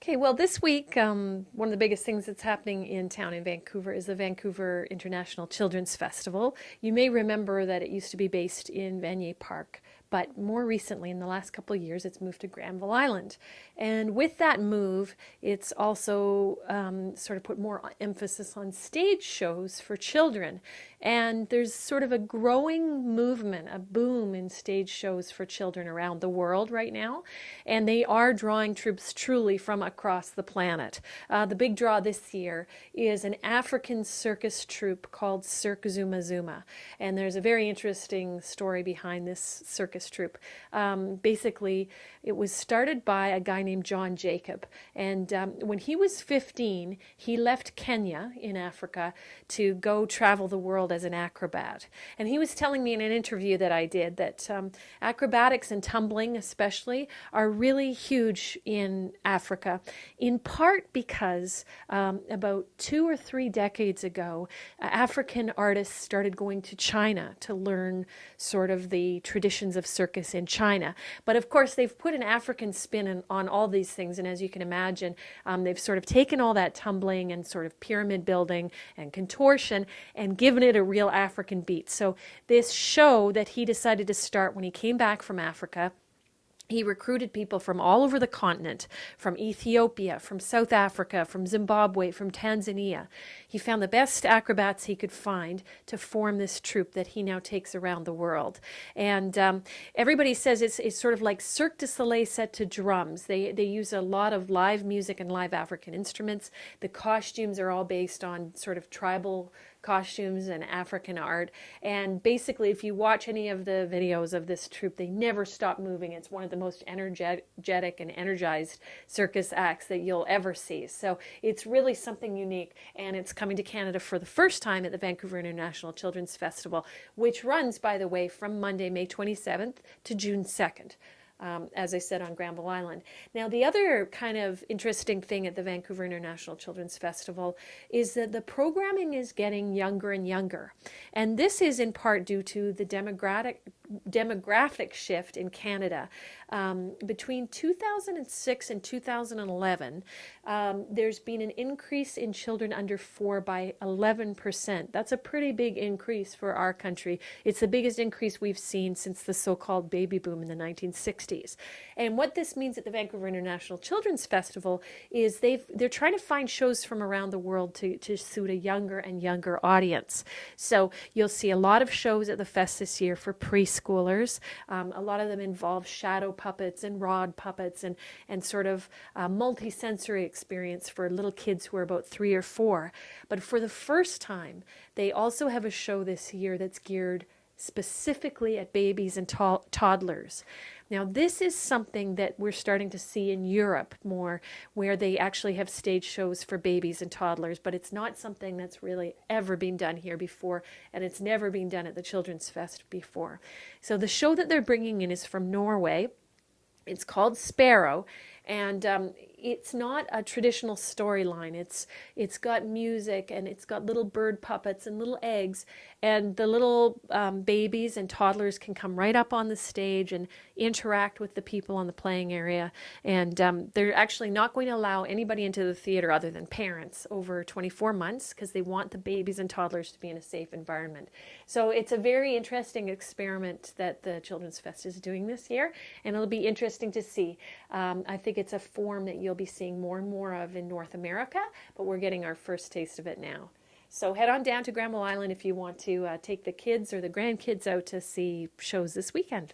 Okay, well, this week, one of the biggest things that's happening in town in Vancouver is the Vancouver International Children's Festival. You may remember that it used to be based in Vanier Park, but more recently, in the last couple of years, it's moved to Granville Island. And with that move, it's also sort of put more emphasis on stage shows for children. And there's sort of a growing movement, a boom in stage shows for children around the world right now. And they are drawing troops truly from across the planet. The big draw this year is an African circus troupe called Cirque Zuma Zuma. And there's a very interesting story behind this circus troupe. Basically, it was started by a guy named John Jacob. And when he was 15, he left Kenya in Africa to go travel the world as an acrobat. And he was telling me in an interview that I did that acrobatics and tumbling especially are really huge in Africa, in part because about 2 or 3 decades ago, African artists started going to China to learn sort of the traditions of circus in China. But of course, they've put an African spin on all these things, and as you can imagine, they've sort of taken all that tumbling and sort of pyramid building and contortion and given it a real African beat. So this show that he decided to start when he came back from Africa, he recruited people from all over the continent, from Ethiopia, from South Africa, from Zimbabwe, from Tanzania. He found the best acrobats he could find to form this troupe that he now takes around the world. And everybody says it's sort of like Cirque du Soleil set to drums. They use a lot of live music and live African instruments. The costumes are all based on sort of tribal costumes and African art. And basically, if you watch any of the videos of this troupe, they never stop moving. It's one of the most energetic and energized circus acts that you'll ever see. So it's really something unique, and it's coming to Canada for the first time at the Vancouver International Children's Festival, which runs, by the way, from Monday, May 27th to June 2nd. As I said, on Granville Island. Now, the other kind of interesting thing at the Vancouver International Children's Festival is that the programming is getting younger and younger. And this is in part due to the demographic shift in Canada. Between 2006 and 2011, there's been an increase in children under 4 by 11%. That's a pretty big increase for our country. It's the biggest increase we've seen since the so-called baby boom in the 1960s. And what this means at the Vancouver International Children's Festival is they're trying to find shows from around the world to suit a younger and younger audience. So you'll see a lot of shows at the fest this year for preschoolers. A lot of them involve shadow puppets and rod puppets and sort of multi-sensory experience for little kids who are about 3 or 4. But for the first time, they also have a show this year that's geared specifically at babies and toddlers. Now, this is something that we're starting to see in Europe more, where they actually have stage shows for babies and toddlers, but it's not something that's really ever been done here before, and it's never been done at the Children's Fest before. So the show that they're bringing in is from Norway. It's called Sparrow, and it's not a traditional storyline. It's got music, and it's got little bird puppets and little eggs, and the little babies and toddlers can come right up on the stage and interact with the people on the playing area. And they're actually not going to allow anybody into the theater other than parents over 24 months because they want the babies and toddlers to be in a safe environment. So it's a very interesting experiment that the Children's Fest is doing this year, and it'll be interesting to see. I think it's a form that you'll be seeing more and more of in North America, but we're getting our first taste of it now. So head on down to Granville Island if you want to take the kids or the grandkids out to see shows this weekend.